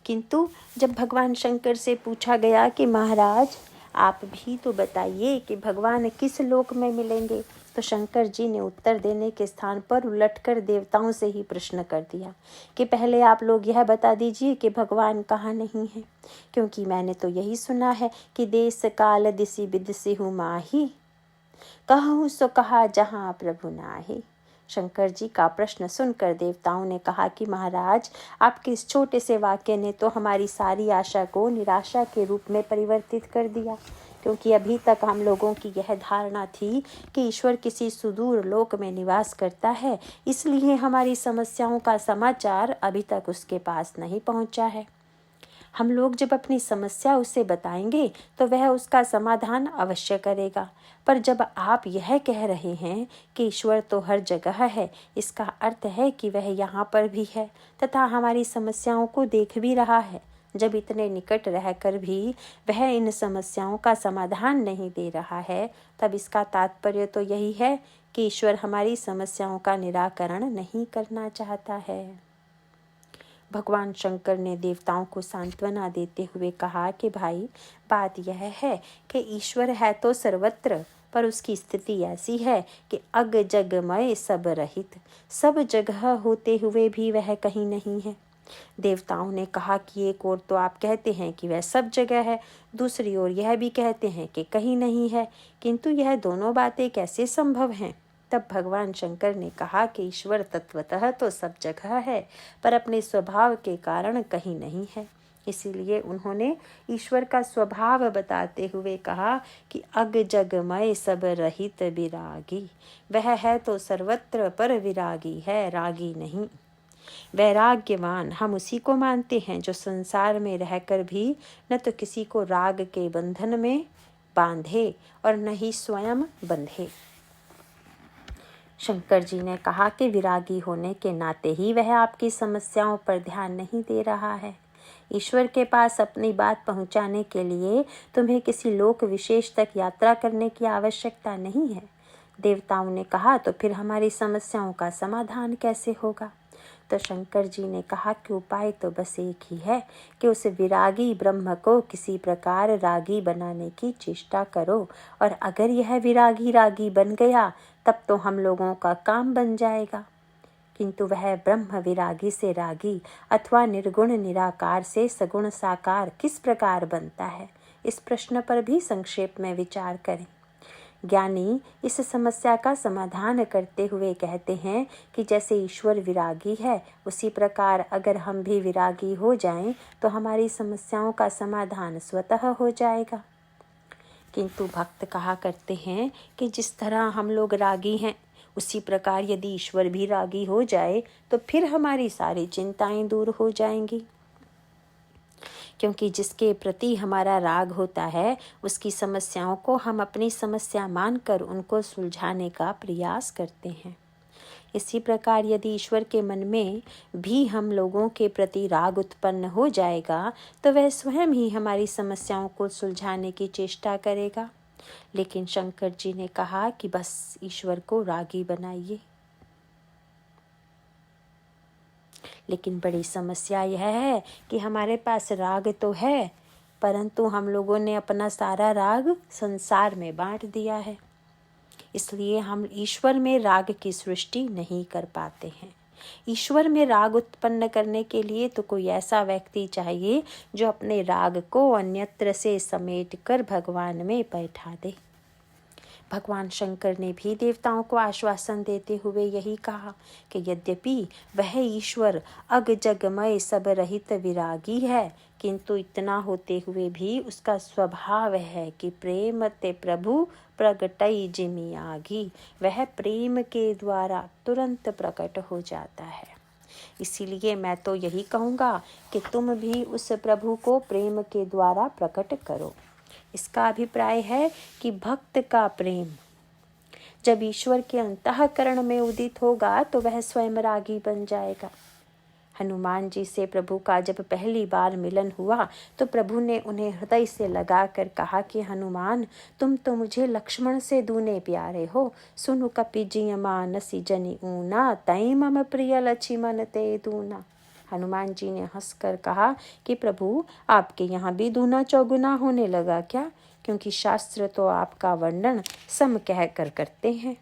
किंतु जब भगवान शंकर से पूछा गया कि महाराज आप भी तो बताइए कि भगवान किस लोक में मिलेंगे, तो शंकर जी ने उत्तर देने के स्थान पर उलटकर देवताओं से ही प्रश्न कर दिया कि पहले आप लोग यह बता दीजिए कि भगवान कहाँ नहीं है, क्योंकि मैंने तो यही सुना है कि देश काल दिसी बिदसी हूँ माही, कहूँ सो कहा जहाँ प्रभु नाही। शंकर जी का प्रश्न सुनकर देवताओं ने कहा कि महाराज आपके इस छोटे से वाक्य ने तो हमारी सारी आशा को निराशा के रूप में परिवर्तित कर दिया, क्योंकि अभी तक हम लोगों की यह धारणा थी कि ईश्वर किसी सुदूर लोक में निवास करता है, इसलिए हमारी समस्याओं का समाचार अभी तक उसके पास नहीं पहुंचा है। हम लोग जब अपनी समस्या उसे बताएंगे तो वह उसका समाधान अवश्य करेगा, पर जब आप यह कह रहे हैं कि ईश्वर तो हर जगह है, इसका अर्थ है कि वह यहाँ पर भी है तथा हमारी समस्याओं को देख भी रहा है। जब इतने निकट रहकर भी वह इन समस्याओं का समाधान नहीं दे रहा है, तब इसका तात्पर्य तो यही है कि ईश्वर हमारी समस्याओं का निराकरण नहीं करना चाहता है। भगवान शंकर ने देवताओं को सांत्वना देते हुए कहा कि भाई बात यह है कि ईश्वर है तो सर्वत्र, पर उसकी स्थिति ऐसी है कि अग जगमय सब रहित, सब जगह होते हुए भी वह कहीं नहीं है। देवताओं ने कहा कि एक ओर तो आप कहते हैं कि वह सब जगह है, दूसरी ओर यह भी कहते हैं कि कहीं नहीं है, किंतु यह दोनों बातें कैसे संभव हैं? तब भगवान शंकर ने कहा कि ईश्वर तत्वतः तो सब जगह है, पर अपने स्वभाव के कारण कहीं नहीं है। इसीलिए उन्होंने ईश्वर का स्वभाव बताते हुए कहा कि अग जगमय सब रहित विरागी, वह है तो सर्वत्र पर विरागी है, रागी नहीं। वैराग्यवान हम उसी को मानते हैं जो संसार में रहकर भी न तो किसी को राग के बंधन में बांधे और न ही स्वयं बंधे। शंकर जी ने कहा कि विरागी होने के नाते ही वह आपकी समस्याओं पर ध्यान नहीं दे रहा है। ईश्वर के पास अपनी बात पहुंचाने के लिए तुम्हें किसी लोक विशेष तक यात्रा करने की आवश्यकता नहीं है। देवताओं ने कहा तो फिर हमारी समस्याओं का समाधान कैसे होगा? तो शंकर जी ने कहा कि उपाय तो बस एक ही है कि उस विरागी ब्रह्म को किसी प्रकार रागी बनाने की चेष्टा करो, और अगर यह विरागी रागी बन गया तब तो हम लोगों का काम बन जाएगा। किंतु वह ब्रह्म विरागी से रागी अथवा निर्गुण निराकार से सगुण साकार किस प्रकार बनता है, इस प्रश्न पर भी संक्षेप में विचार करें। ज्ञानी इस समस्या का समाधान करते हुए कहते हैं कि जैसे ईश्वर विरागी है, उसी प्रकार अगर हम भी विरागी हो जाएं तो हमारी समस्याओं का समाधान स्वतः हो जाएगा। किंतु भक्त कहा करते हैं कि जिस तरह हम लोग रागी हैं, उसी प्रकार यदि ईश्वर भी रागी हो जाए तो फिर हमारी सारी चिंताएं दूर हो जाएंगी, क्योंकि जिसके प्रति हमारा राग होता है उसकी समस्याओं को हम अपनी समस्या मानकर उनको सुलझाने का प्रयास करते हैं। इसी प्रकार यदि ईश्वर के मन में भी हम लोगों के प्रति राग उत्पन्न हो जाएगा तो वह स्वयं ही हमारी समस्याओं को सुलझाने की चेष्टा करेगा। लेकिन शंकर जी ने कहा कि बस ईश्वर को रागी बनाइए। लेकिन बड़ी समस्या यह है कि हमारे पास राग तो है, परंतु हम लोगों ने अपना सारा राग संसार में बांट दिया है। इसलिए हम ईश्वर में राग की सृष्टि नहीं कर पाते हैं। ईश्वर में राग उत्पन्न करने के लिए तो कोई ऐसा व्यक्ति चाहिए जो अपने राग को अन्यत्र से समेट कर भगवान में बैठा दे। भगवान शंकर ने भी देवताओं को आश्वासन देते हुए यही कहा कि यद्यपि वह ईश्वर अग जगमय सब रहित विरागी है, किंतु इतना होते हुए भी उसका स्वभाव है कि प्रेम ते प्रभु प्रगटई जिमि आगी, वह प्रेम के द्वारा तुरंत प्रकट हो जाता है। इसीलिए मैं तो यही कहूँगा कि तुम भी उस प्रभु को प्रेम के द्वारा प्रकट करो। इसका अभिप्राय है कि भक्त का प्रेम जब ईश्वर के अंतःकरण में उदित होगा तो वह स्वयं रागी बन जाएगा। हनुमान जी से प्रभु का जब पहली बार मिलन हुआ तो प्रभु ने उन्हें हृदय से लगाकर कहा कि हनुमान, तुम तो मुझे लक्ष्मण से दूने प्यारे हो, सुनु कपि जिय मानसी जनि ऊना, तई मम प्रिय लक्ष्मण ते दूना। हनुमान जी ने हंसकर कहा कि प्रभु, आपके यहाँ भी दूना चौगुना होने लगा क्या? क्योंकि शास्त्र तो आपका वर्णन सम कहकर करते हैं।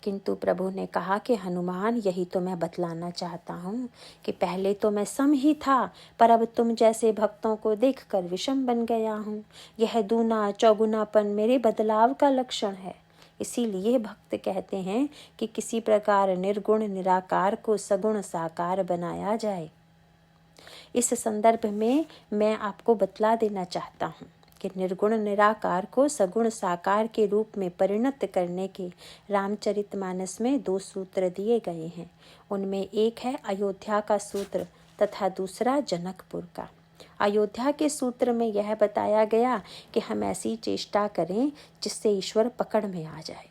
किंतु प्रभु ने कहा कि हनुमान, यही तो मैं बतलाना चाहता हूँ कि पहले तो मैं सम ही था, पर अब तुम जैसे भक्तों को देखकर विषम बन गया हूँ। यह दूना चौगुनापन मेरे बदलाव का लक्षण है। इसीलिए भक्त कहते हैं कि किसी प्रकार निर्गुण निराकार को सगुण साकार बनाया जाए। इस संदर्भ में मैं आपको बतला देना चाहता हूँ कि निर्गुण निराकार को सगुण साकार के रूप में परिणत करने के रामचरितमानस में 2 सूत्र दिए गए हैं। उनमें एक है अयोध्या का सूत्र तथा दूसरा जनकपुर का। अयोध्या के सूत्र में यह बताया गया कि हम ऐसी चेष्टा करें जिससे ईश्वर पकड़ में आ जाए।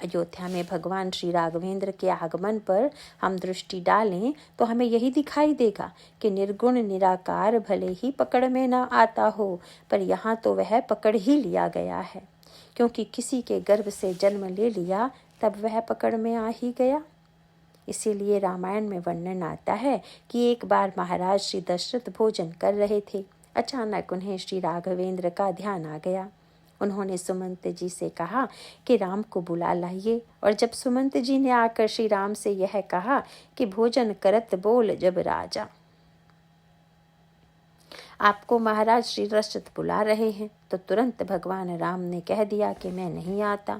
अयोध्या में भगवान श्री राघवेंद्र के आगमन पर हम दृष्टि डालें तो हमें यही दिखाई देगा कि निर्गुण निराकार भले ही पकड़ में न आता हो, पर यहाँ तो वह पकड़ ही लिया गया है, क्योंकि किसी के गर्भ से जन्म ले लिया तब वह पकड़ में आ ही गया। इसीलिए रामायण में वर्णन आता है कि एक बार महाराज श्री दशरथ भोजन कर रहे थे। अचानक उन्हें श्री राघवेंद्र का ध्यान आ गया। उन्होंने सुमंत जी से कहा कि राम को बुला लाइए। और जब सुमंत जी ने आकर श्री राम से यह कहा कि भोजन करत बोल जब राजा, आपको महाराज श्री दशरथ बुला रहे हैं, तो तुरंत भगवान राम ने कह दिया कि मैं नहीं आता।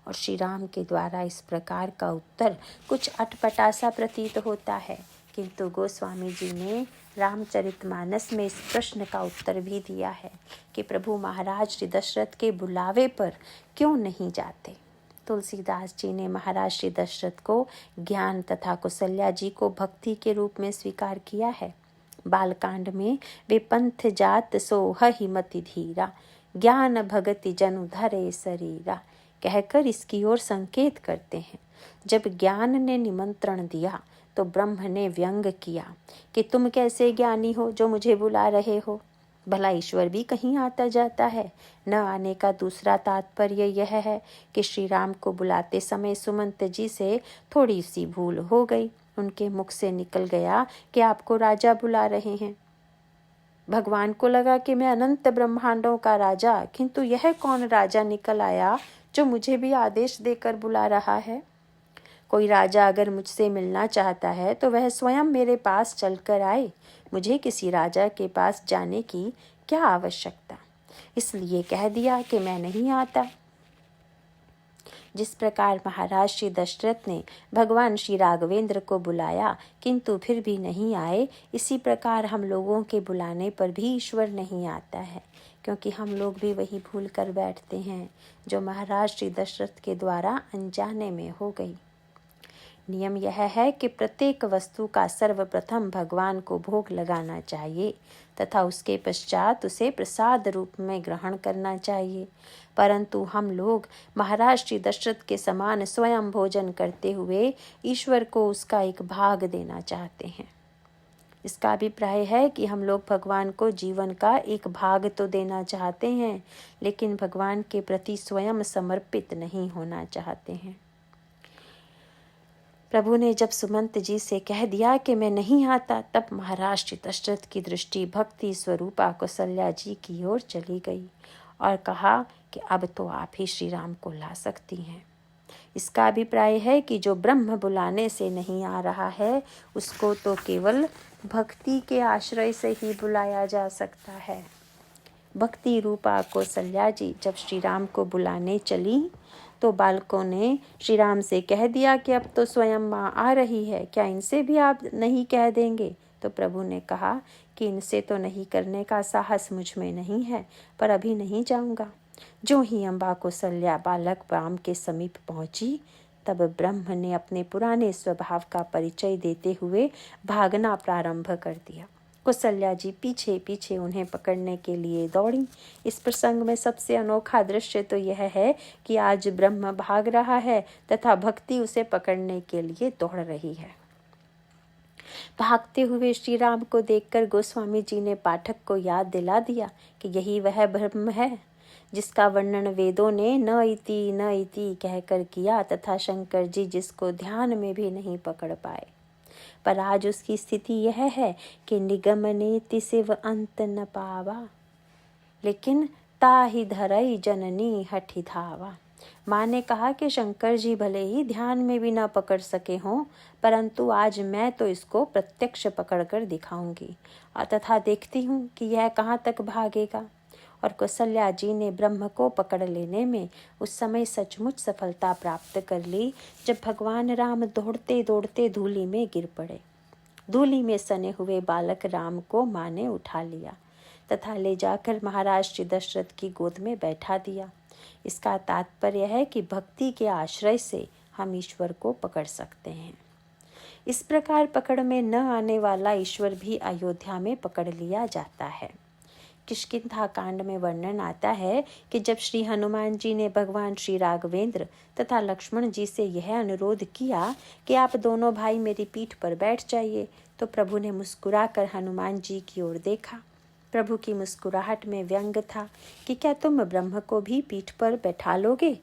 और श्री राम के द्वारा इस प्रकार का उत्तर कुछ अटपटा सा प्रतीत होता है, किंतु गोस्वामी जी ने रामचरितमानस में इस प्रश्न का उत्तर भी दिया है कि प्रभु महाराज श्री दशरथ के बुलावे पर क्यों नहीं जाते। तुलसीदास जी ने महाराज श्री दशरथ को ज्ञान तथा कौशल्या जी को भक्ति के रूप में स्वीकार किया है। बालकांड में वे पंथ जात सोहि मति धीरा, ज्ञान भगति जनु धरे शरीरा कहकर इसकी ओर संकेत करते हैं। जब ज्ञान ने निमंत्रण दिया तो ब्रह्म ने व्यंग किया कि तुम कैसे ज्ञानी हो जो मुझे बुला रहे हो। भला ईश्वर भी कहीं आता जाता है। न आने का दूसरा तात्पर्य यह है कि श्री राम को बुलाते समय सुमंत जी से थोड़ी सी भूल हो गई। उनके मुख से निकल गया कि आपको राजा बुला रहे हैं। भगवान को लगा कि मैं अनंत ब्रह्मांडों का राजा, किंतु यह कौन राजा निकल आया जो मुझे भी आदेश देकर बुला रहा है। कोई राजा अगर मुझसे मिलना चाहता है तो वह स्वयं मेरे पास चलकर आए। मुझे किसी राजा के पास जाने की क्या आवश्यकता। इसलिए कह दिया कि मैं नहीं आता। जिस प्रकार महाराज श्री दशरथ ने भगवान श्री राघवेंद्र को बुलाया किंतु फिर भी नहीं आए, इसी प्रकार हम लोगों के बुलाने पर भी ईश्वर नहीं आता है, क्योंकि हम लोग भी वही भूल कर बैठते हैं जो महाराज श्री दशरथ के द्वारा अनजाने में हो गई। नियम यह है कि प्रत्येक वस्तु का सर्वप्रथम भगवान को भोग लगाना चाहिए तथा उसके पश्चात उसे प्रसाद रूप में ग्रहण करना चाहिए। परंतु हम लोग महाराज श्री दशरथ के समान स्वयं भोजन करते हुए ईश्वर को उसका एक भाग देना चाहते हैं। इसका अभिप्राय है कि हम लोग भगवान को जीवन का एक भाग तो देना चाहते हैं, लेकिन भगवान के प्रति स्वयं समर्पित नहीं होना चाहते हैं। प्रभु ने जब सुमंत जी से कह दिया कि मैं नहीं आता, तब महाराज श्री दशरथ की दृष्टि भक्ति स्वरूपा कौशल्या जी की ओर चली गई और कहा कि अब तो आप ही श्री राम को ला सकती हैं। इसका अभिप्राय है कि जो ब्रह्म बुलाने से नहीं आ रहा है उसको तो केवल भक्ति के आश्रय से ही बुलाया जा सकता है। भक्ति रूपा कौशल्या जी जब श्री राम को बुलाने चली तो बालकों ने श्री राम से कह दिया कि अब तो स्वयं माँ आ रही है, क्या इनसे भी आप नहीं कह देंगे। तो प्रभु ने कहा कि इनसे तो नहीं करने का साहस मुझ में नहीं है, पर अभी नहीं जाऊंगा। जो ही अम्बा कौशल्या बालक राम के समीप पहुंची, तब ब्रह्म ने अपने पुराने स्वभाव का परिचय देते हुए भागना प्रारंभ कर दिया। कौशल्या जी पीछे पीछे उन्हें पकड़ने के लिए दौड़ी। इस प्रसंग में सबसे अनोखा दृश्य तो यह है कि आज ब्रह्म भाग रहा है तथा भक्ति उसे पकड़ने के लिए दौड़ रही है। भागते हुए श्री राम को देखकर गोस्वामी जी ने पाठक को याद दिला दिया कि यही वह ब्रह्म है जिसका वर्णन वेदों ने न इति कहकर किया तथा शंकर जी जिसको ध्यान में भी नहीं पकड़ पाए। पर आज उसकी स्थिति यह है कि निगमनेति शिव अंत न पावा, लेकिन ताहि धरई जननी हठि धावा। माँ ने कहा कि शंकर जी भले ही ध्यान में भी न पकड़ सके हों, परंतु आज मैं तो इसको प्रत्यक्ष पकड़ कर दिखाऊंगी और तथा देखती हूँ कि यह कहाँ तक भागेगा। और कौशल्या जी ने ब्रह्म को पकड़ लेने में उस समय सचमुच सफलता प्राप्त कर ली जब भगवान राम दौड़ते दौड़ते धूलि में गिर पड़े। धूलि में सने हुए बालक राम को माँ ने उठा लिया तथा ले जाकर महाराज श्री दशरथ की गोद में बैठा दिया। इसका तात्पर्य है कि भक्ति के आश्रय से हम ईश्वर को पकड़ सकते हैं। इस प्रकार पकड़ में न आने वाला ईश्वर भी अयोध्या में पकड़ लिया जाता है। किष्किंधा कांड में वर्णन आता है कि जब श्री हनुमान जी ने भगवान श्री राघवेंद्र तथा लक्ष्मण जी से यह अनुरोध किया कि आप दोनों भाई मेरी पीठ पर बैठ जाइए, तो प्रभु ने मुस्कुराकर हनुमान जी की ओर देखा। प्रभु की मुस्कुराहट में व्यंग था कि क्या तुम ब्रह्म को भी पीठ पर बैठा लोगे।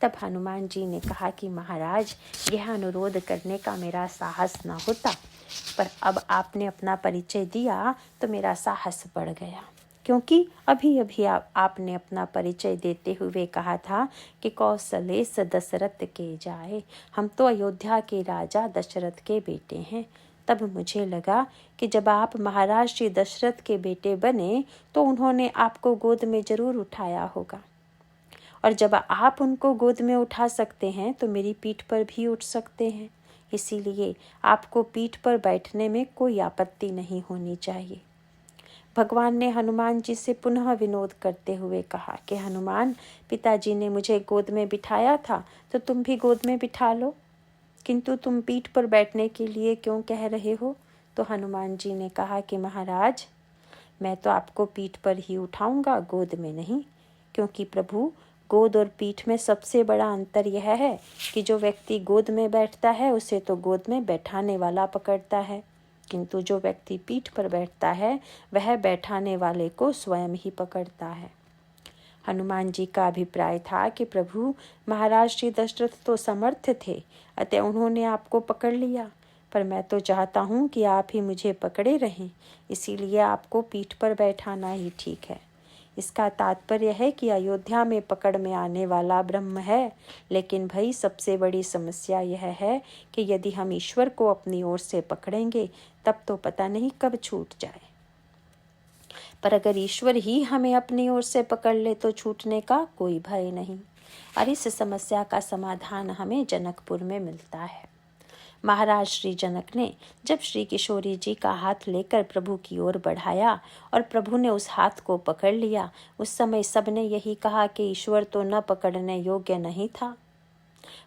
तब हनुमान जी ने कहा कि महाराज, यह अनुरोध करने का मेरा साहस न होता, पर अब आपने अपना परिचय दिया तो मेरा साहस बढ़ गया। क्योंकि अभी अभी आपने अपना परिचय देते हुए कहा था कि कौशलेश दशरथ के जाए, हम तो अयोध्या के राजा दशरथ के बेटे हैं। तब मुझे लगा कि जब आप महाराज श्री दशरथ के बेटे बने तो उन्होंने आपको गोद में जरूर उठाया होगा, और जब आप उनको गोद में उठा सकते हैं तो मेरी पीठ पर भी उठ सकते हैं। इसीलिए आपको पीठ पर बैठने में कोई आपत्ति नहीं होनी चाहिए। भगवान ने हनुमान जी से पुनः विनोद करते हुए कहा कि हनुमान, पिताजी ने मुझे गोद में बिठाया था तो तुम भी गोद में बिठा लो, किंतु तुम पीठ पर बैठने के लिए क्यों कह रहे हो? तो हनुमान जी ने कहा कि महाराज, मैं तो आपको पीठ पर ही उठाऊंगा, गोद में नहीं, क्योंकि प्रभु, गोद और पीठ में सबसे बड़ा अंतर यह है कि जो व्यक्ति गोद में बैठता है उसे तो गोद में बैठाने वाला पकड़ता है, किंतु जो व्यक्ति पीठ पर बैठता है वह बैठाने वाले को स्वयं ही पकड़ता है। हनुमान जी का अभिप्राय था कि प्रभु, महाराज श्री दशरथ तो समर्थ थे, अतः उन्होंने आपको पकड़ लिया, पर मैं तो चाहता हूँ कि आप ही मुझे पकड़े रहें, इसीलिए आपको पीठ पर बैठाना ही ठीक है। इसका तात्पर्य है कि अयोध्या में पकड़ में आने वाला ब्रह्म है, लेकिन भाई सबसे बड़ी समस्या यह है कि यदि हम ईश्वर को अपनी ओर से पकड़ेंगे तब तो पता नहीं कब छूट जाए, पर अगर ईश्वर ही हमें अपनी ओर से पकड़ ले तो छूटने का कोई भय नहीं। और इस समस्या का समाधान हमें जनकपुर में मिलता है। महाराज श्री जनक ने जब श्री किशोरी जी का हाथ लेकर प्रभु की ओर बढ़ाया और प्रभु ने उस हाथ को पकड़ लिया, उस समय सबने यही कहा कि ईश्वर तो न पकड़ने योग्य नहीं था।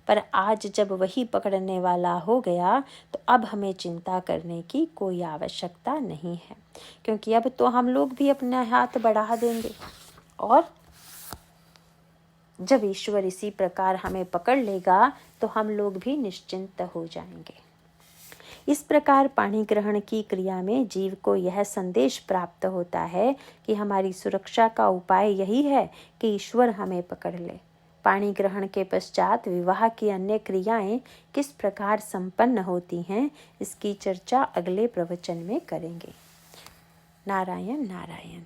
पर आज जब वही पकड़ने वाला हो गया तो अब हमें चिंता करने की कोई आवश्यकता नहीं है, क्योंकि अब तो हम लोग भी अपना हाथ बढ़ा देंगे, और जब ईश्वर इसी प्रकार हमें पकड़ लेगा तो हम लोग भी निश्चिंत हो जाएंगे। इस प्रकार पाणी ग्रहण की क्रिया में जीव को यह संदेश प्राप्त होता है कि हमारी सुरक्षा का उपाय यही है कि ईश्वर हमें पकड़ ले। पाणी ग्रहण के पश्चात विवाह की अन्य क्रियाएं किस प्रकार संपन्न होती हैं, इसकी चर्चा अगले प्रवचन में करेंगे। नारायण नारायण।